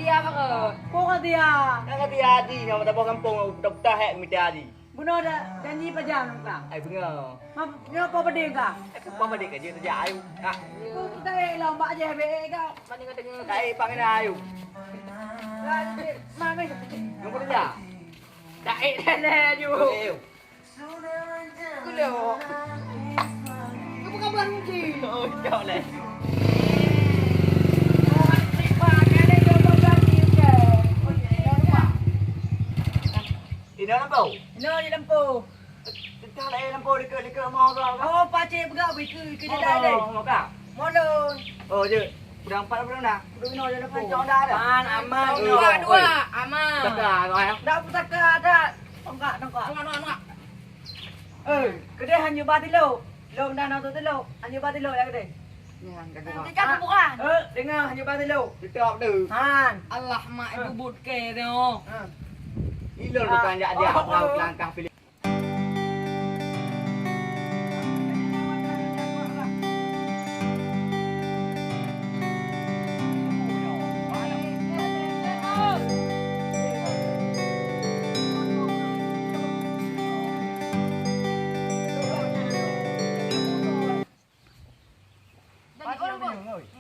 dia apa ke? Kok dia? Nak kata adi nama tabah kampung doktor hek mesti adi. Bunuh ada janji pajam kah? Ai bengar. Nyo apa benda kah? Apa pada kerja terjak ayu. Ha. Kau kita lomba je be kau. Mana kata dengar kai panggil ayu. Mami. Nunggu terjak. Dai lele ju. Ayu. Kulo. Kau bukan bukan ji. Oh, jauh leh. Di dalam lampu. No di lampu. Kita leh lampu dekat mau kau. Oh pacik pegak ke dia dah. Mau kau. Mondon. Oh, je. Udah 4 bulan dah. Duduk no di lampu. Jauh dah dah. Pan aman. Dua, aman. Takar kau ya. Dak putaka ada. Tongkak. Nongak. Kedai hanya batilo. Lo dah nak tu lo. Hanya batilo ya kedai. Yang kata kau. Dia cakap bukan. Dengar hanya batilo. Tutup tu. Han. Allah mak ibu but ke tu. Ilon bukan dia langkah pilih.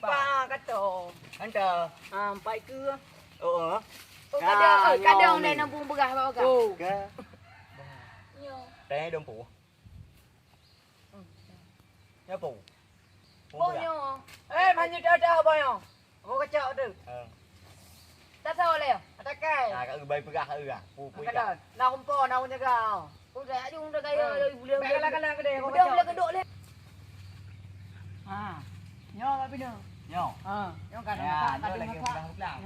Ba kata. Anta. Pai ke. Oh. Kadang dia nak buang berah apa ke? Ke. Nyo. Teh dom pu. Ya pu. Bonyo. Banyak dah boyo. Kau kacau tu. Tak tahu le. Ada kai. Ah, kat bayi pegah ke ah. Pu. Kada. Nak kumpul nak jaga. Kau dah jung dah kaya boleh. Kala kedai kau Udah kacau. boleh keduk le. Nyo apa bina? Nyo. Nyo kan. Ya, nyo lagi pegah belang.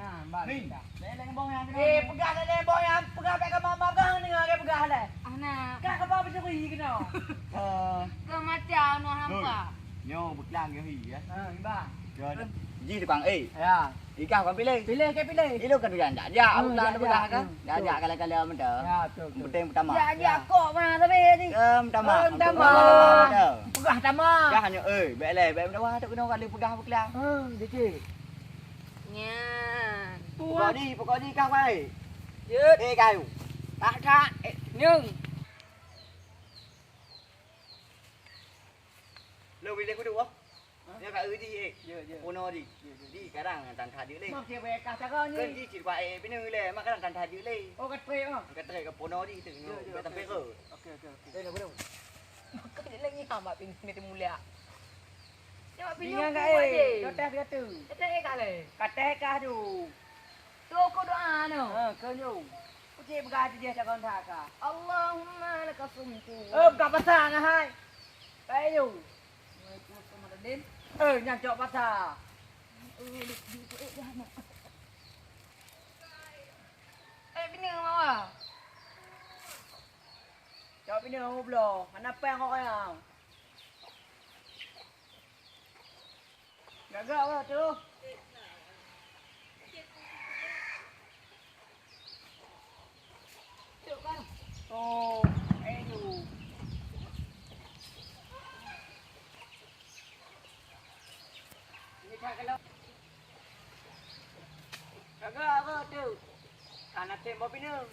Ni. Leleng bong yang. Pegah leleng bong yang. Pegah pek mama gang dengar ke pegah le. Anak. Kak apa bercuri kena? Ke macam no hampa. Nyo belang ke hi ya. Iba. Jadi ji depan Ya. Ikau kan pilih. Pilih ke pilih. Itu kan dia tak ja, aku tak belah kan. Dia kala-kala mentah. Ya, betul. Beting pertama. Ya kok mana tapi ni. Pertama. Pegah tama. Dah hanya baik le, baik dah tak kena kali pegah belang. Dikit. Nya. Pokok ni kau baik. Yut. Kau. Tak. Nyung. Lu bila aku duk dia kat di Puno di. Di sekarang tan thad dia le. Mak dia bekah cara Kan ni. di ci kwa bina le, mak kan tan thad dia le. Oh kat pe ah. Kat tre kat Puno di tu. Kat tempe ke. Okey. Dah dah. Kau ni lagi hamba pin ni mulia. Dia pin Bingang kat Dotas kata. Kata kale. Kata kah tu. Tu kau doa no. Ke nyung. Kucing bekah dia cara tak kah. Allahumma laka sumtu. Bukan pasar nah hai. Baik nyung. Din. Yang cok pasar. Bini mau. Cok bini ngau blo. Mana peng kau yang. Gagak apa tu? Oh, tu. Gagak apa tu? Tanah tembok bina.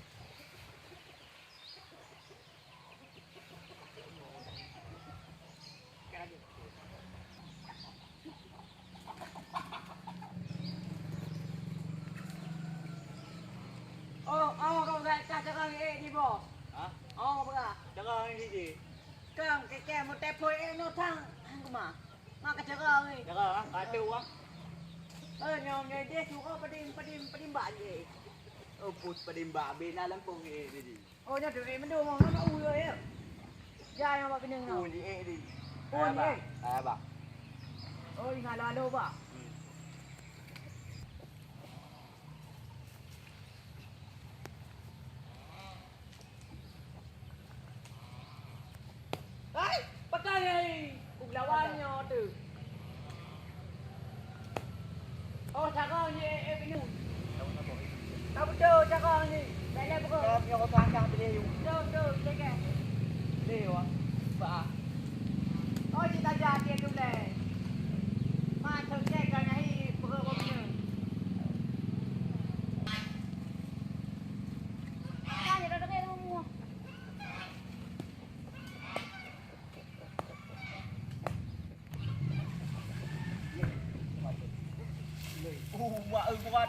Kau dah cakap ni bo. Ha? Berah. Cara ni di. Kang kek mau tepoi no thang. Hang kuma. Mak cakap ni. Cara katu ah. Nyom dia suka pedim bak je. Oh put padimba bina lampung di. Oh nya tu mendu mau nak u je. Ya yang bak pinang no. Di di. Ni. Ba. Oh ingat lalu ba. Hai, pakai ni. Uglawannya tu. Oh, cakap ni pinang. Tak betul cakap ni. Baiklah pokok. Kau punya kau tangkang pilih you. Betul, cakap. Lewah. Ba. Oh, kita jadi tu le. Mak tu cakap ni perut apa punya.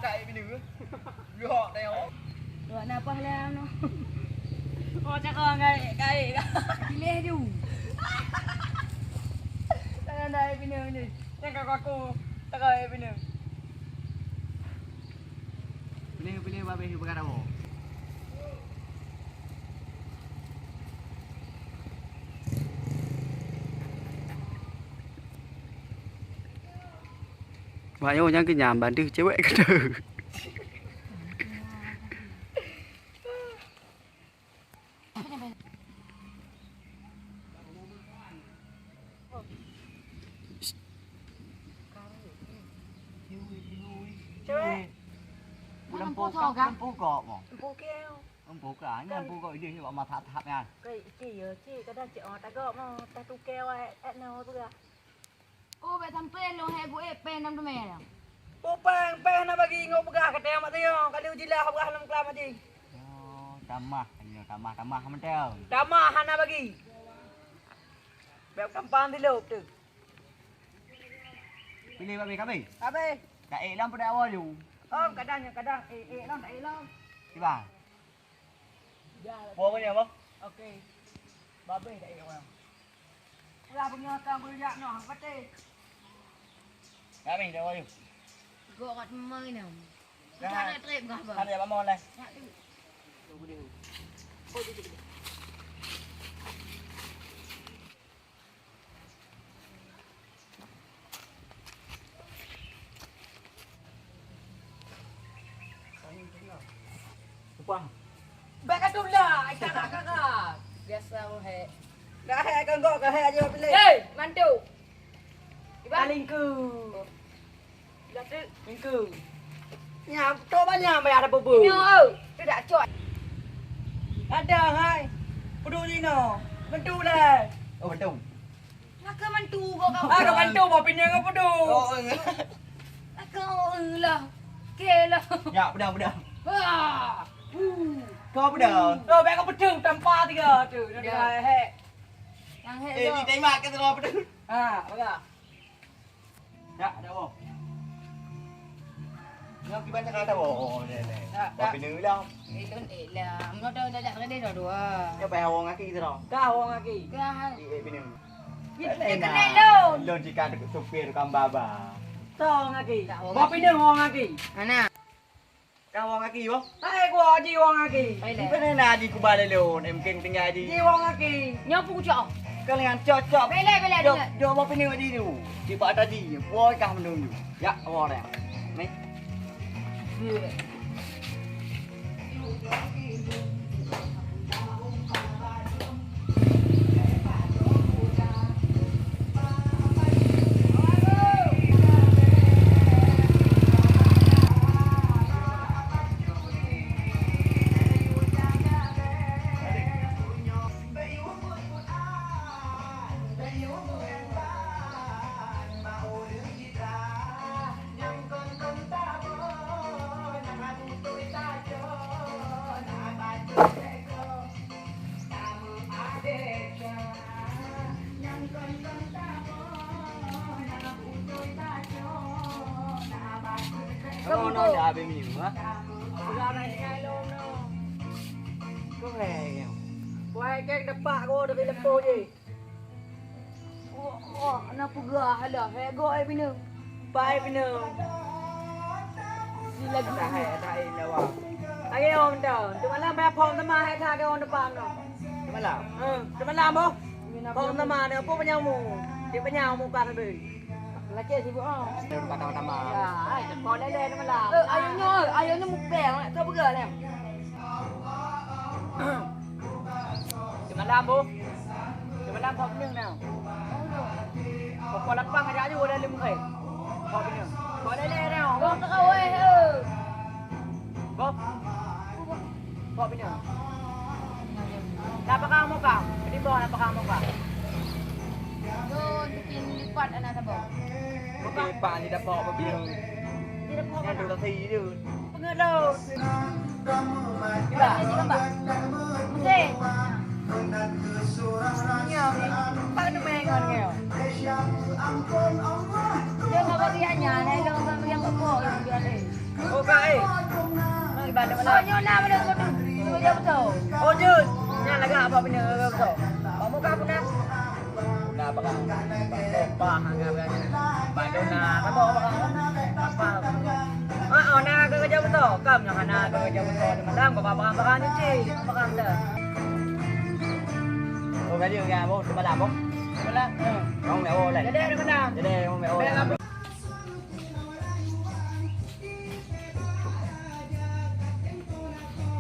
cak bini ke? Yo tengok. Buat napa lah no. Oh cakap kai. Pilih tu. Jangan dah bini ni. Jangan aku. Cakap bini. Pilih babe perkara apa? Banyak yang kenyam bantu cewek kena. Cewek. Lempu kok mo. Lempu keo. Lempu ka, lempu kok ide ni ma thap nha. Cái ya chị cái đó chị ta có mà ta tu keo ai nào tu ya. Oh, bet sampai lo hai bu pen nam tu meh. Pupang na bagi ngau pegah ke tema tio. Kalau jilah pegah nam kelam mati. Oh, tamah mentel. Damah hana bagi. Beb kampan di lop tu. Pilih babe kami. Abe. Tak lam pada awal tu. Kadang long tak long. Di bang. Ya. Buat apa ni abang? Okey. Babe tak long. Lah punya kan berjak noh pate. Kami dah awal tu. Gok kat memang ni. Dah. Tak nak trip kah apa? Ada apa mau lah? Nak tu. Lupa. Baik kat tu lah. Kakak. Biasa he. Dah hai kan gok ke hai aja pilih. Hey, mantu. Palingku. Dah tu. Palingku. Nhà to banyak bayar ada bubu. Nyo. Tu dak cuat. Ada hai. Pedu ni no. Bentu lah. Oh bentu. Nak ke mantu kau kau. Ah, kau bantu bawa pinang kau pedu. Oh. Nak kau lah. Ke lah. Ya, pedang. Wah. Kau pedang. Rồi bé có bút trừng tầm pha thì kìa. Trừ nó đi là hệ. Yang hai Eh, ni tembak ke terlalu pedang. À, bây giờ. Ya, dah boh. Nak pergi banyak kata boh. Bawa pinang lah. Itu lah. Mau dah dah dia dah dua. Ya bayar wang kaki tu dah. Cao không aki. Dah. Pinang. Dia kena luôn. Lon jika supir tukang baba. To aki. Bawa pinang orang aki. Mana? Kau wang kaki boh. Hai gua di orang aki. Ni pernah nak di kubal lon. Mungkin tinggal di. Di orang aki. Nyapu cok. Kau dengan cocok. Bela Jom, dia. jom bawa pinang di tu. Tiba tadi, boy kah menunggu. Ya, awak dah. Ni. Kau nak dah habis minum ah? Bây này ngay luôn đâu. Có về kìa. Quay cái đập bạ cô được cái đập cô gì? Nak pegah lah. Hai gok bini. Bye pinang. Ni lagi. Tak hai, tak hai lawa. Ai ôm đâu? Tụi mình làm bé phong tao mà hay tha cái ôm đập bạ nó. Cuma lah. Tụi mình làm không? Phong tao mà nữa, bố với nhau mù. Thì với nhau mù cả thằng bì. Lah ke sibuk ah. Dia pertama-tama. Ya, còn lên lên nó mà làm. Ayahnya mukbang kau pegah lah. Tụi mình làm bố. Tụi mình làm phong pinang nào. Còn lắc băng aja vô đây lưng khỉ. Phong pinang. Còn lên lên nào. Kau tak kau Bố. Phong pinang. Napaka mo ka. Hindi ba napaka mo ka? Kau bikin lipat anak sabah. Okey, Pak ni dapat apa pinang. Yang tu tak sih dia. Pengelau. Ba, ni gambar. Mesti. Nghèo đi. Bác nó mê ngon nghèo. Dia kau bagi hanya, ni dia kau bagi yang kau buat dia ni. Okay. Mang ibadah Oh, mana? nyo na mo na ko tuyo to. Oh, Jun. Nya laga apa punya betul. Kamu ka puna. Puna apa ka? Lupa hanga ba. Bado na kamo ba ka? Apa? Oh, na ka jauh betul. Kam yang na ka jauh betul. Malam ko pa ni ci. Makan dah. Ô cái điều nhà bố mà làm không? Wala. Không mẹ ô này. Jadi ada mana? Jadi không mẹ ô. Này.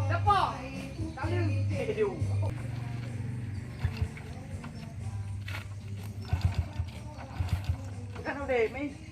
Dapo. Kami Kan udah, mi.